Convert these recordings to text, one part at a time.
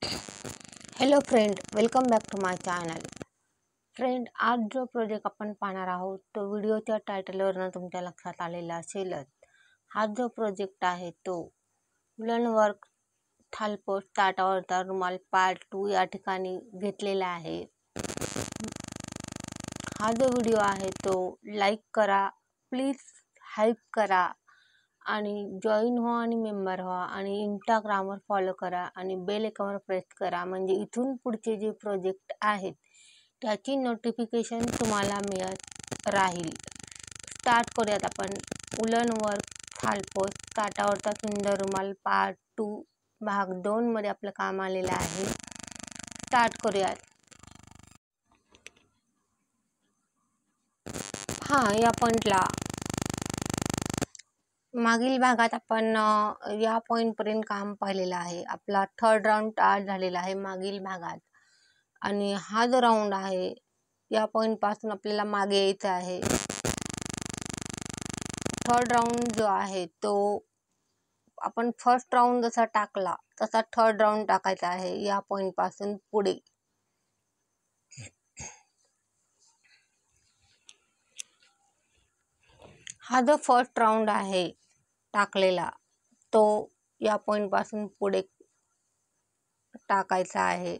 Hello friend, welcome back to my channel. Friend, आज जो project आपण पाहणार आहोत तो व्हिडिओच्या टायटलवरनं तुमच्या लक्षात आलेला असेलच. हा जो प्रोजेक्ट आहे तो वुलन वर्क थालपोस्ट ताटावरचा रुमाल पार्ट 2 या ठिकाणी घेतलेला आहे. हा जो व्हिडिओ आहे तो लाईक करा, प्लीज हेल्प करा आणि जॉईन व्हा आणि मेंबर व्हा आणि इंस्टाग्रामवर फॉलो करा आणि बेल आयकॉनवर प्रेस करा, म्हणजे इथून पुढचे जे प्रोजेक्ट आहेत त्याची नोटिफिकेशन तुम्हाला मिळत राहील. स्टार्ट करूयात आपण. वुलन वर्क थालपोस्ट ताटावरचा सुंदर रुमाल पार्ट 2 भाग 2 मध्ये आपलं काम आलेलं आहे. स्टार्ट करूयात. या पॉइंटला मागील भागात आपण या पॉइंटपर्यंत काम पाहिलेलं आहे. आपला थर्ड राऊंड स्टार्ट झालेला आहे मागील भागात आणि हा जो राऊंड आहे या पॉइंटपासून आपल्याला मागे यायचं आहे. थर्ड राऊंड जो आहे तो आपण फर्स्ट राऊंड जसा टाकला तसा थर्ड राऊंड टाकायचा आहे या पॉइंटपासून पुढे. हा जो फर्स्ट राऊंड आहे टाकलेला तो या पॉइंटपासून पुढे टाकायचा आहे.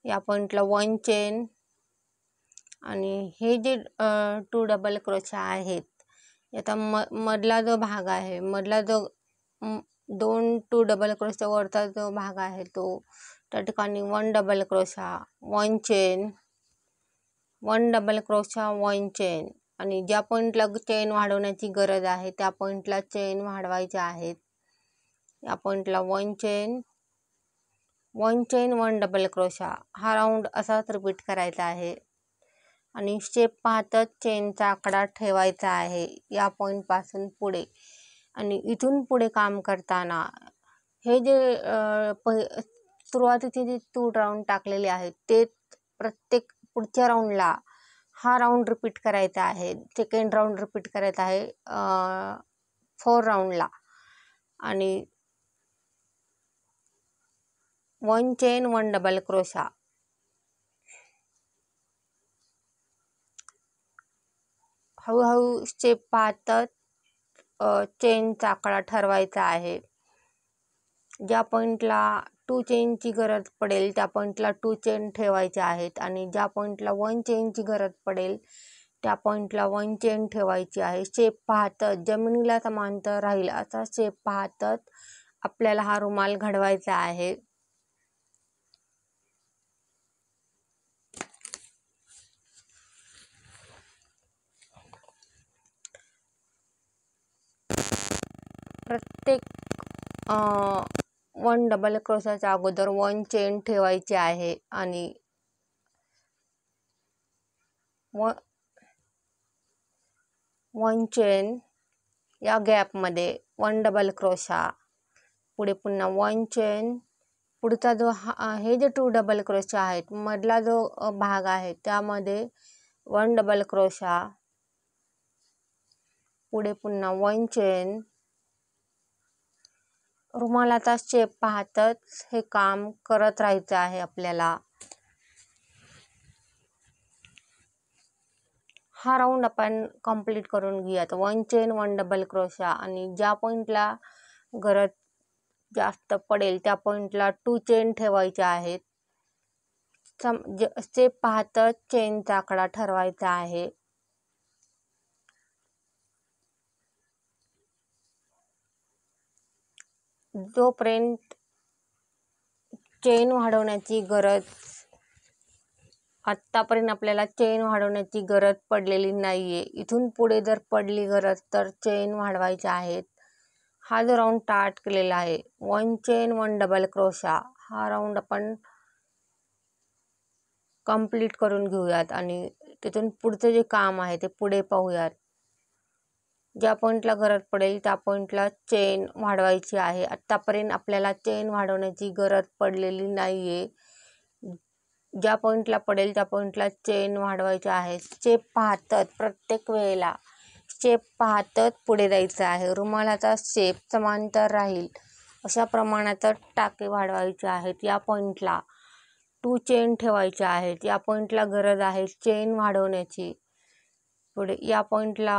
या पॉइंटला 1 चेन आणि हे जे 2 डबल क्रोशा आहेत याचा मधला जो भाग आहे, मधला जो 2 डबल क्रोशा वरचा जो भाग आहे तो त्या ठिकाणी 1 double crochet 1 chain 1 double crochet 1 chain आणि ज्या पॉइंटला चेन वाढवण्याची गरज आहे त्या पॉइंटला चेन वाढवायचे आहेत. या पॉइंटला 1 चेन 1 डबल क्रोशा. हा राऊंड असाच रिपीट करायचा आहे आणि स्टेप पाहतच चेनचा आकडा ठेवायचा आहे या पॉइंटपासून पुढे. आणि इथून पुढे काम करताना हे जे सुरुवातीचे जे 2 राऊंड टाकलेले आहेत ते प्रत्येक पुढच्या राऊंडला हा राऊंड रिपीट करायचा आहे. सेकंड राऊंड रिपीट करायचा आहे 4 राऊंडला आणि 1 चेन 1 डबल क्रोशा. हळूहळू स्टेप पाहतच चेनचा आकडा ठरवायचा आहे. ज्या पॉइंटला 2 चेनची गरज पडेल त्या पॉइंटला 2 चेन ठेवायचे आहेत आणि ज्या पॉइंटला 1 चेनची गरज पडेल त्या पॉइंटला 1 चेन ठेवायची आहे. शेप पाहतच जमिनीला समांतर राहील असा शेप पाहतच आपल्याला हा रुमाल घडवायचा आहे. प्रत्येक 1 डबल क्रोशाच्या अगोदर 1 चेन ठेवायची आहे आणि 1 चेन या गॅपमध्ये 1 डबल क्रोशा, पुढे पुन्हा 1 चेन, पुढचा जो हे जे 2 डबल क्रोशा आहेत मधला जो भाग आहे त्यामध्ये 1 डबल क्रोशा, पुढे पुन्हा 1 चेन. रुमालाचा शेप पाहतच हे काम करत राहायचं आहे आपल्याला. हा राऊंड आपण कंप्लीट करून घेऊयात. 1 चेन 1 डबल क्रोशा आणि ज्या पॉइंटला गरज जास्त पडेल त्या पॉइंटला 2 चेन ठेवायच्या आहेत. स्टेप पाहतच चेनचा आकडा ठरवायचा आहे. जोपर्यंत चेन वाढवण्याची गरज आत्तापर्यंत आपल्याला चेन वाढवण्याची गरज पडलेली नाहीये. इथून पुढे जर पडली गरज तर चेन वाढवायच्या आहेत. हा जो राऊंड स्टार्ट केलेला आहे 1 चेन 1 डबल क्रोशा, हा राऊंड आपण कंप्लीट करून घेऊयात आणि तिथून पुढचं जे काम आहे ते पुढे पाहूयात. ज्या पॉइंटला गरज पडेल त्या पॉइंटला चेन वाढवायची आहे. आत्तापर्यंत आपल्याला चेन वाढवण्याची गरज पडलेली नाहीये. ज्या पॉइंटला पडेल त्या पॉइंटला चेन वाढवायची आहे. स्टेप पाहतच प्रत्येक वेळेला स्टेप पाहतच पुढे जायचं आहे. रुमालाचा शेप समांतर राहील अशा प्रमाणात टाके वाढवायचे आहेत. या पॉईंटला 2 चेन ठेवायच्या आहेत. या पॉईंटला गरज आहे चेन वाढवण्याची. पुढे या पॉईंटला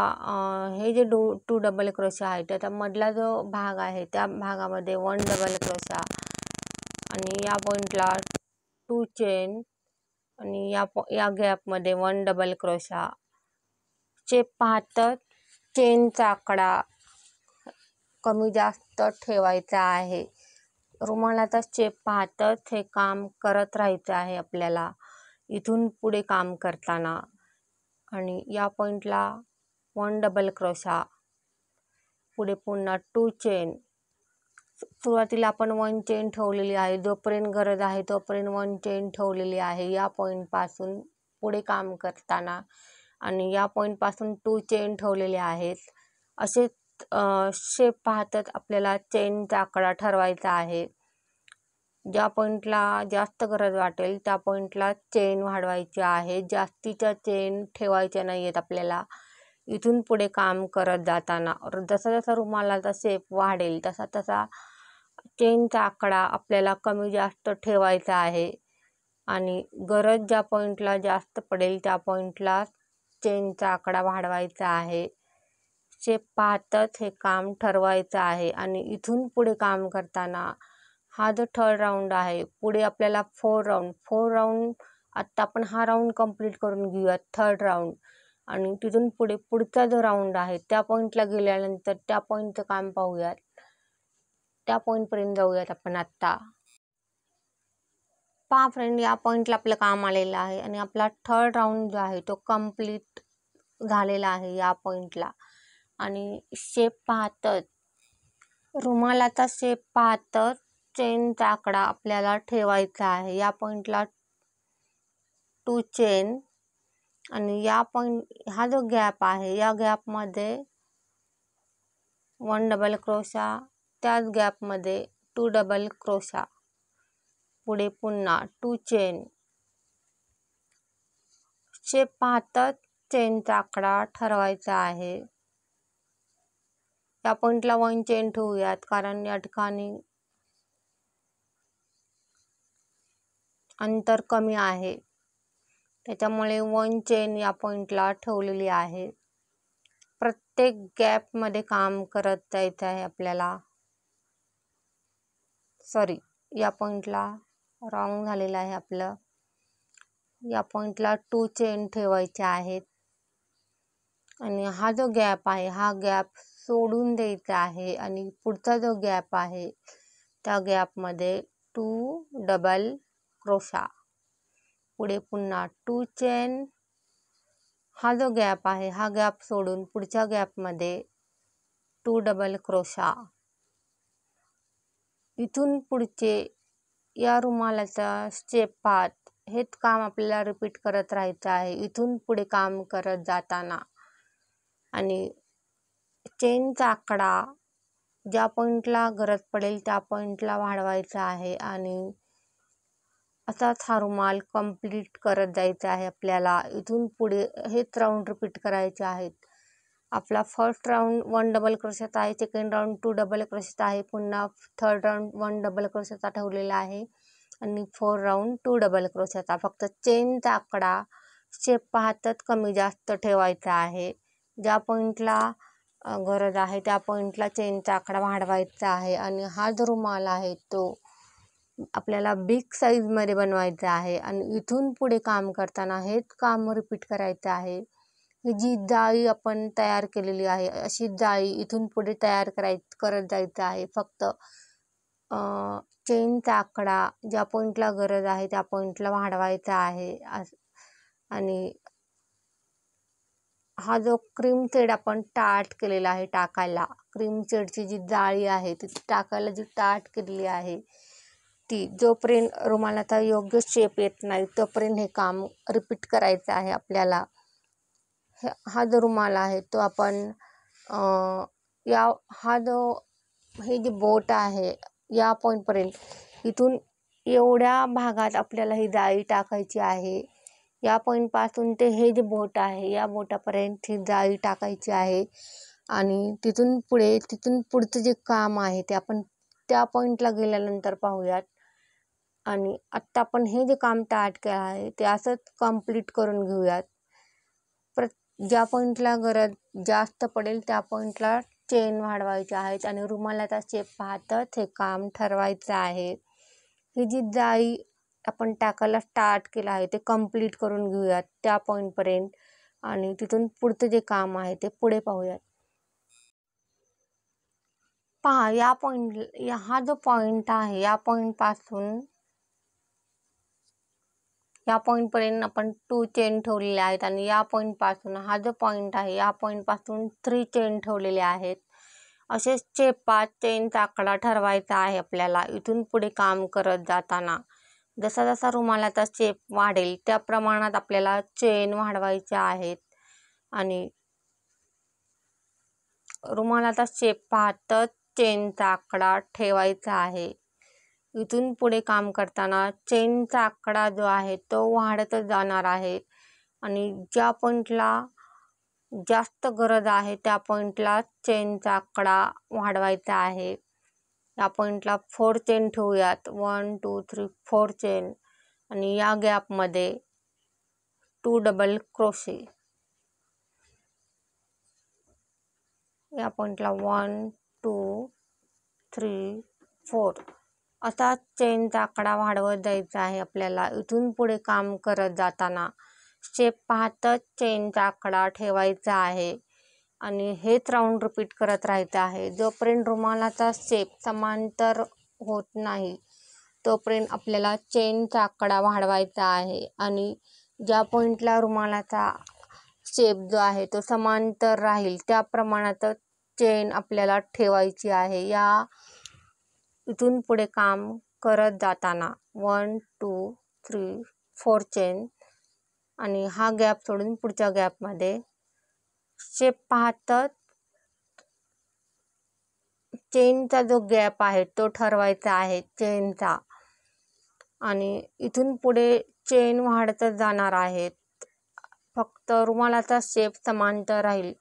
हे जे 2 डबल क्रोशा आहेत त्याचा मधला जो भाग आहे त्या भागामध्ये 1 डबल क्रोशा आणि या पॉईंटला 2 चेन आणि या गॅपमध्ये 1 डबल क्रोशा. चेप पाहतात चेनचा आकडा कमी जास्त ठेवायचा आहे. रुमालाचा चेप पाहतच हे काम करत राहायचं आहे आपल्याला इथून पुढे काम करताना. आणि या पॉईंटला 1 डबल क्रोशा, पुढे पुन्हा 2 चेन. सुरुवातीला आपण 1 चेन ठेवलेली आहे. जोपर्यंत गरज आहे तोपर्यंत 1 चेन ठेवलेली आहे या पॉईंटपासून पुढे काम करताना. आणि या पॉईंटपासून 2 चेन ठेवलेले आहेत. असे शेप पाहतच आपल्याला चेनचा आकडा ठरवायचा आहे. ज्या पॉईंटला जास्त गरज वाटेल त्या पॉईंटला चेन वाढवायची आहे. जास्तीच्या चेन ठेवायच्या नाही आहेत आपल्याला इथून पुढे काम करत जाताना. जसा जसा रुमालाचा शेप वाढेल तसा तसा चेनचा आकडा आपल्याला कमी जास्त ठेवायचा आहे. आणि गरज ज्या पॉईंटला जास्त पडेल त्या पॉईंटला चेनचा आकडा वाढवायचा आहे. शेप पाहतच हे काम ठरवायचं आहे. आणि इथून पुढे काम करताना हा जो 3rd राऊंड आहे, पुढे आपल्याला 4 राऊंड आत्ता आपण हा राऊंड कंप्लीट करून घेऊयात 3rd राऊंड. आणि तिथून पुढे पुढचा जो राऊंड आहे त्या पॉईंटला गेल्यानंतर त्या पॉईंटचं काम पाहूयात. त्या पॉईंटपर्यंत जाऊयात आपण आत्ता. पहा फ्रेंड, या पॉईंटला आपलं काम आलेलं आहे आणि आपला 3rd राऊंड जो आहे तो कंप्लीट झालेला आहे या पॉईंटला. आणि शेप पाहतच रुमालाचा शेप पाहतच चेनचा आकडा आपल्याला ठेवायचा आहे. या पॉईंटला 2 चेन आणि या पॉईंट हा जो गॅप आहे या गॅपमध्ये 1 डबल क्रोशा, त्याच गॅपमध्ये 2 डबल क्रोशा, पुढे पुन्हा 2 चेन. शेप पाहतच चेनचा आकडा ठरवायचा आहे. या पॉईंटला 1 चेन ठेवूयात कारण या ठिकाणी अंतर कमी आहे त्याच्यामुळे 1 चेन या पॉईंटला ठेवलेली आहे. प्रत्येक गॅपमध्ये काम करत जायचं आहे आपल्याला. या पॉईंटला रॉंग झालेलं आहे आपलं. या पॉईंटला 2 चेन ठेवायच्या आहेत आणि हा जो गॅप आहे हा गॅप सोडून द्यायचा आहे. आणि पुढचा जो गॅप आहे त्या गॅपमध्ये 2 डबल क्रोशा, पुढे पुन्हा 2 चेन. हा जो गॅप आहे हा गॅप सोडून पुढच्या गॅपमध्ये 2 डबल क्रोशा. इथून पुढचे या रुमालाचा स्टेप पाहत हेच काम आपल्याला रिपीट करत राहायचं आहे इथून पुढे काम करत जाताना. आणि चेनचा आकडा ज्या पॉईंटला गरज पडेल त्या पॉईंटला वाढवायचा आहे. आणि असाच हा रुमाल कंप्लीट करत जायचा आहे आपल्याला. इथून पुढे हेच राऊंड रिपीट करायचे आहेत. आपला 1st राऊंड 1 डबल क्रोशाचा आहे, 2nd राऊंड 2 डबल क्रोशाचा आहे, पुन्हा 3rd राऊंड 1 डबल क्रोशाचा ठेवलेला आहे आणि 4 राऊंड 2 डबल क्रोशाचा. फक्त चेनचा आकडा शेप पाहतच कमी जास्त ठेवायचा आहे. ज्या पॉईंटला गरज आहे त्या पॉईंटला चेनचा आकडा वाढवायचा आहे. आणि हा जो रुमाल आहे तो आपल्याला बिग साईजमध्ये बनवायचा आहे. आणि इथून पुढे काम करताना हेच काम रिपीट करायचं आहे. ही जी जाळी आपण तयार केलेली आहे अशी जाळी इथून पुढे तयार करत जायचं आहे. फक्त चेनचा आकडा ज्या पॉईंटला गरज आहे त्या पॉईंटला वाढवायचा आहे. आणि हा जो क्रीम शेड आपण टाट केलेला आहे टाकायला, क्रीम शेडची जी जाळी आहे ती टाकायला जी टाट केलेली आहे ती जोपर्यंत रुमालाचा योग्य शेप येत नाही तोपर्यंत हे काम रिपीट करायचं आहे आपल्याला. हा जो रुमाल आहे तो आपण हे जे बोट आहे या पॉईंटपर्यंत इथून एवढ्या भागात आपल्याला ही जाळी टाकायची आहे. या पॉईंटपासून ते हे जे बोट आहे या बोटापर्यंत ही जाळी टाकायची आहे. आणि तिथून पुढचं जे काम आहे ते आपण त्या पॉईंटला गेल्यानंतर पाहूयात. आणि आत्ता आपण हे जे काम स्टार्ट केलं आहे ते असंच कंप्लीट करून घेऊयात. ज्या पॉईंटला गरज जास्त पडेल त्या पॉईंटला चेन वाढवायची आहेत आणि रुमालाचा शेप पाहतच हे काम ठरवायचं आहे. ही जी जाळी आपण टाकायला स्टार्ट केलं आहे ते कंप्लीट करून घेऊयात त्या पॉईंटपर्यंत आणि तिथून पुढचं जे काम आहे ते पुढे पाहूयात. पहा, या पॉईंट हा जो पॉईंट आहे या पॉईंटपासून या पॉईंटपर्यंत आपण 2 चेन ठेवलेले आहेत आणि या पॉईंटपासून हा जो पॉईंट आहे या पॉईंटपासून 3 चेन ठेवलेले आहेत. असेच 5 चेनचा आकडा ठरवायचा आहे आपल्याला इथून पुढे काम करत जाताना. जसा जसा रुमालाचा शेप वाढेल त्या प्रमाणात आपल्याला चेन वाढवायच्या आहेत आणि रुमालाचा शेप पाहतच चेनचा आकडा ठेवायचा आहे. इथून पुढे काम करताना चेनचा आकडा जो आहे तो वाढतच जाणार आहे आणि ज्या पॉईंटला जास्त गरज आहे त्या पॉईंटला चेनचा आकडा वाढवायचा आहे. या पॉईंटला 4 चेन ठेवूयात. 1 2 3 4 चेन आणि या गॅपमध्ये 2 डबल क्रोशे. या पॉईंटला 1 2 3 4 असा चेनचा आकडा वाढवत जायचा आहे आपल्याला इथून पुढे काम करत जाताना. शेप पाहतच चेनचा आकडा ठेवायचा आहे आणि हेच राऊंड रिपीट करत राहायचं आहे. जोपर्यंत रुमालाचा शेप समांतर होत नाही तोपर्यंत आपल्याला चेनचा आकडा वाढवायचा आहे आणि ज्या पॉईंटला रुमालाचा शेप जो आहे तो समांतर राहील त्या प्रमाणातच चेन आपल्याला ठेवायची आहे. या इथून पुढे काम करत जाताना 1 2 3 4 चेन आणि हा गॅप सोडून पुढच्या गॅपमध्ये शेप पाहतच चेनचा जो गॅप आहे तो ठरवायचा आहे चेनचा आणि इथून पुढे चेन वाढतच जाणार आहेत. फक्त रुमालाचा शेप समांतर राहील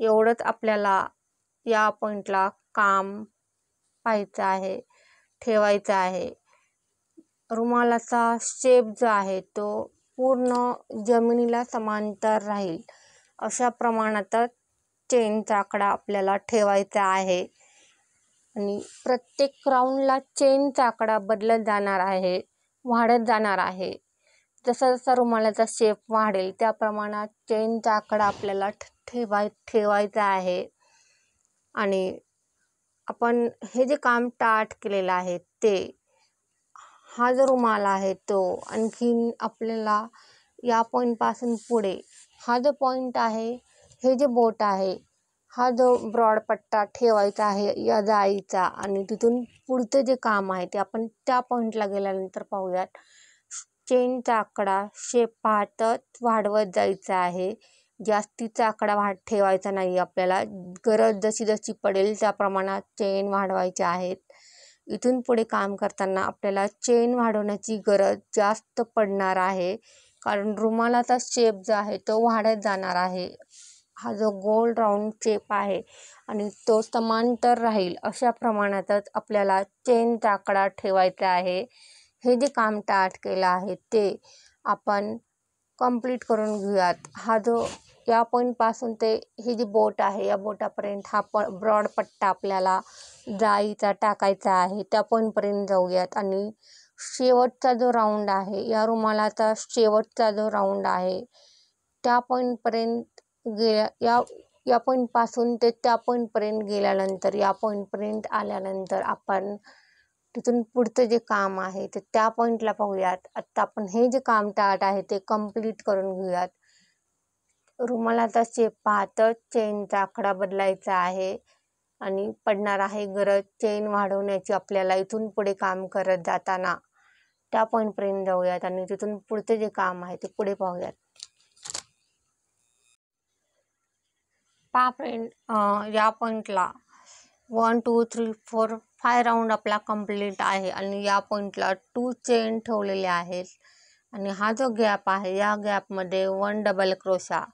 एवढंच आपल्याला या पॉईंटला काम पाहायचं आहे, ठेवायचं आहे. रुमालाचा शेप जो आहे तो पूर्ण जमिनीला समांतर राहील अशा प्रमाणातच चेनचा आकडा आपल्याला ठेवायचा आहे आणि प्रत्येक राऊंडला चेनचा आकडा बदलत जाणार आहे, वाढत जाणार आहे. जसा जसा रुमालाचा शेप वाढेल त्या प्रमाणात चेनचा आकडा आपल्याला ठेवायचा आहे आणि आपण हे जे काम स्टार्ट केलेलं आहे ते हा जो रुमाल आहे तो आणखीन आपल्याला या पॉईंटपासून पुढे हा जो पॉईंट आहे हे जे बोट आहे हा जो ब्रॉड पट्टा ठेवायचा आहे या जाळीचा आणि तिथून पुढचं जे काम आहे ते आपण त्या पॉईंटला गेल्यानंतर पाहूयात. चेनचा आकडा शेप पाहतच वाढवत जायचा आहे. जास्तीचा आकडा ठेवायचा नाही आपल्याला. गरज जशी जशी पडेल त्या प्रमाणात चेन वाढवायच्या आहेत. इथून पुढे काम करताना आपल्याला चेन वाढवण्याची गरज जास्त पडणार आहे कारण रुमालाचा शेप जो आहे तो वाढत जाणार आहे. हा जो गोल राऊंड शेप आहे आणि तो समांतर राहील अशा प्रमाणातच आपल्याला चेनचा आकडा ठेवायचा आहे. हे जे काम स्टार्ट केलं आहे ते आपण कंप्लीट करून घेऊयात. हा जो या पॉईंटपासून ते ही जी बोट आहे या बोटापर्यंत हा ब्रॉड पट्टा आपल्याला जाळीचा टाकायचा आहे. त्या पॉईंटपर्यंत जाऊयात आणि शेवटचा जो राऊंड आहे या रुमालाचा शेवटचा जो राऊंड आहे त्या पॉईंटपर्यंत या पॉईंटपासून ते त्या पॉईंटपर्यंत गेल्यानंतर या पॉईंटपर्यंत आल्यानंतर आपण तिथून पुढचं जे काम आहे ते त्या पॉईंटला पाहूयात. आत्ता आपण हे जे काम स्टार्ट आहे ते कंप्लीट करून घेऊयात. रुमालाचा शेप पाहतच चेनचा आकडा बदलायचा आहे आणि पडणार आहे गरज चेन वाढवण्याची आपल्याला इथून पुढे काम करत जाताना. त्या पॉईंटपर्यंत जाऊयात आणि तिथून पुढचं जे काम आहे ते पुढे पाहूयात. पहा फ्रेंड, या पॉईंटला 1 2 3 4 5 राऊंड आपला कंप्लीट आहे आणि या पॉईंटला 2 चेन ठेवलेले आहेत आणि हा जो गॅप आहे या गॅपमध्ये 1 डबल क्रोशा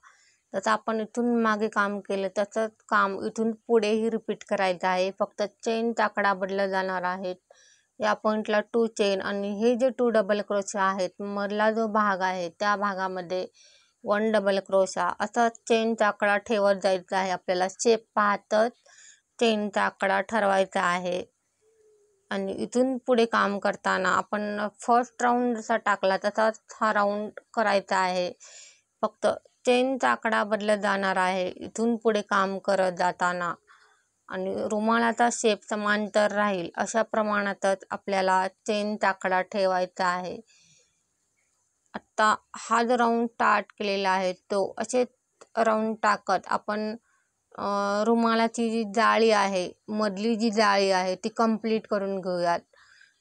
तसं आपण इथून मागे काम केलं तसंच काम इथून पुढेही रिपीट करायचं आहे. फक्त चेनचा आकडा बदलला जाणार आहे. या पॉईंटला 2 चेन आणि हे जे 2 डबल क्रोशा आहेत, मधला जो भाग आहे त्या भागामध्ये 1 डबल क्रोशा, असा चेनचा आकडा ठेवत जायचा आहे. आपल्याला शेप पाहतच चेनचा आकडा ठरवायचा आहे. आणि इथून पुढे काम करताना आपण फर्स्ट राऊंड जसा टाकला तसाच हा राऊंड करायचा आहे. फक्त चेनचा आकडा बदलत जाणार आहे इथून पुढे काम करत जाताना. आणि रुमालाचा शेप समांतर राहील अशा प्रमाणातच आपल्याला चेनचा आकडा ठेवायचा आहे. आत्ता हा जो राऊंड स्टार्ट केलेला आहे तो असेच राऊंड टाकत आपण रुमालाची जी जाळी आहे, मधली जी जाळी आहे ती कंप्लीट करून घेऊयात.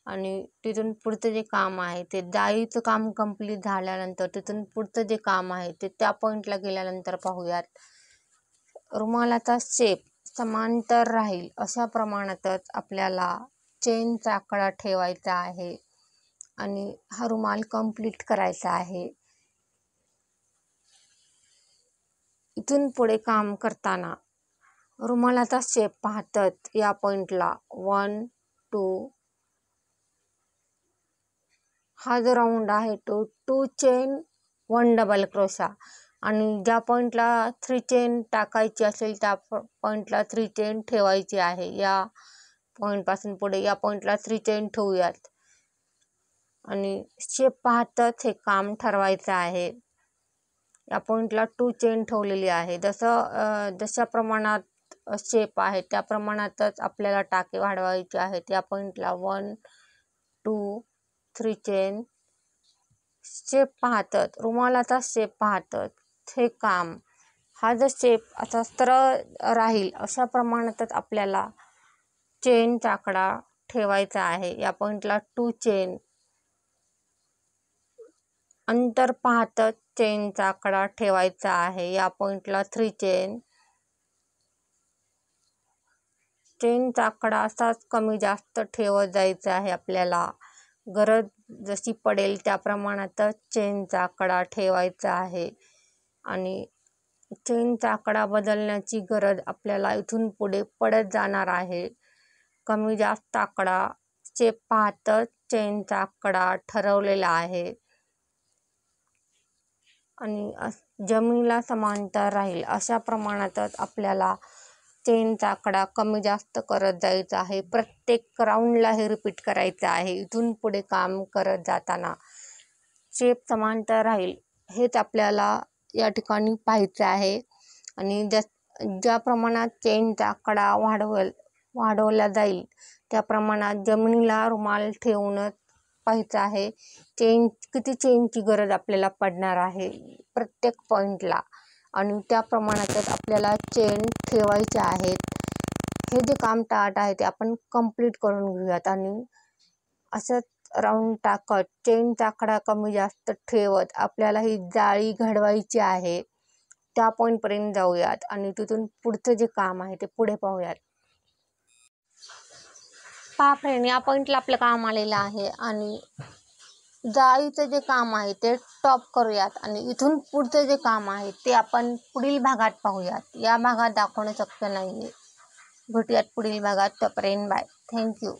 आणि तिथून पुढचं जे काम आहे ते जाळीचं काम कंप्लीट झाल्यानंतर तिथून पुढचं जे काम आहे ते त्या पॉईंटला गेल्यानंतर पाहूयात. रुमालाचा शेप समांतर राहील अशा प्रमाणातच आपल्याला चेनचा आकडा ठेवायचा आहे आणि हा रुमाल कंप्लीट करायचा आहे. इथून पुढे काम करताना रुमालाचा शेप पाहतच या पॉईंटला 1, 2 हा जो राऊंड आहे तो 2 चेन 1 डबल क्रोशा आणि ज्या पॉईंटला 3 चेन टाकायची असेल त्या पॉईंटला 3 चेन ठेवायची आहे. या पॉईंटपासून पुढे या पॉईंटला 3 चेन ठेवूयात आणि शेप पाहतच हे काम ठरवायचं आहे. या पॉईंटला 2 चेन ठेवलेली आहे. जशा प्रमाणात शेप आहे त्या प्रमाणातच आपल्याला टाके वाढवायचे आहेत. या पॉईंटला 1, 2, 3 चेन. शेप पाहतच रुमालाचा शेप पाहतच हे काम, हा जो शेप असा सरळ राहील अशा प्रमाणातच आपल्याला चेनचा आकडा ठेवायचा आहे. या पॉईंटला 2 चेन, अंतर पाहतच चेनचा आकडा ठेवायचा आहे. या पॉईंटला 3 चेन. चेनचा आकडा असाच कमी जास्त ठेवत जायचा आहे आपल्याला. गरज जशी पडेल त्या प्रमाणातच चेनचा आकडा ठेवायचा आहे. आणि चेनचा आकडा बदलण्याची गरज आपल्याला इथून पुढे पडत जाणार आहे. कमी जास्त आकडा शेप पाहतच चेनचा आकडा ठरवलेला आहे. आणि जमिनीला समांतर राहील अशा प्रमाणातच आपल्याला चेनचा आकडा कमी जास्त करत जायचा आहे. प्रत्येक राऊंडला हे रिपीट करायचं आहे. इथून पुढे काम करत जाताना शेप समांतर राहील हेच आपल्याला या ठिकाणी पाहायचं आहे. आणि ज्या प्रमाणात चेनचा आकडा वाढवला जाईल त्या प्रमाणात जमिनीला रुमाल ठेवूनच पाहायचं आहे. किती चेनची गरज आपल्याला पडणार आहे प्रत्येक पॉईंटला आणि त्या प्रमाणातच आपल्याला चेन ठेवायचे आहेत. हे जे काम स्टार्ट आहे ते आपण कंप्लीट करून घेऊयात. आणि असंच राऊंड टाकत चेनचा आकडा कमी जास्त ठेवत आपल्याला ही जाळी घडवायची आहे. त्या पॉईंटपर्यंत जाऊयात आणि तिथून पुढचं जे काम आहे ते पुढे पाहूयात. पहा फ्रेंड, या पॉईंटला आपलं काम आलेलं आहे आणि जाळीचं जे काम आहे ते टॉप करूयात आणि इथून पुढचं जे काम आहे ते आपण पुढील भागात पाहूयात. या भागात दाखवणं शक्य नाही आहे. भेटूयात पुढील भागात. तोपर्यंत बाय. थँक्यू.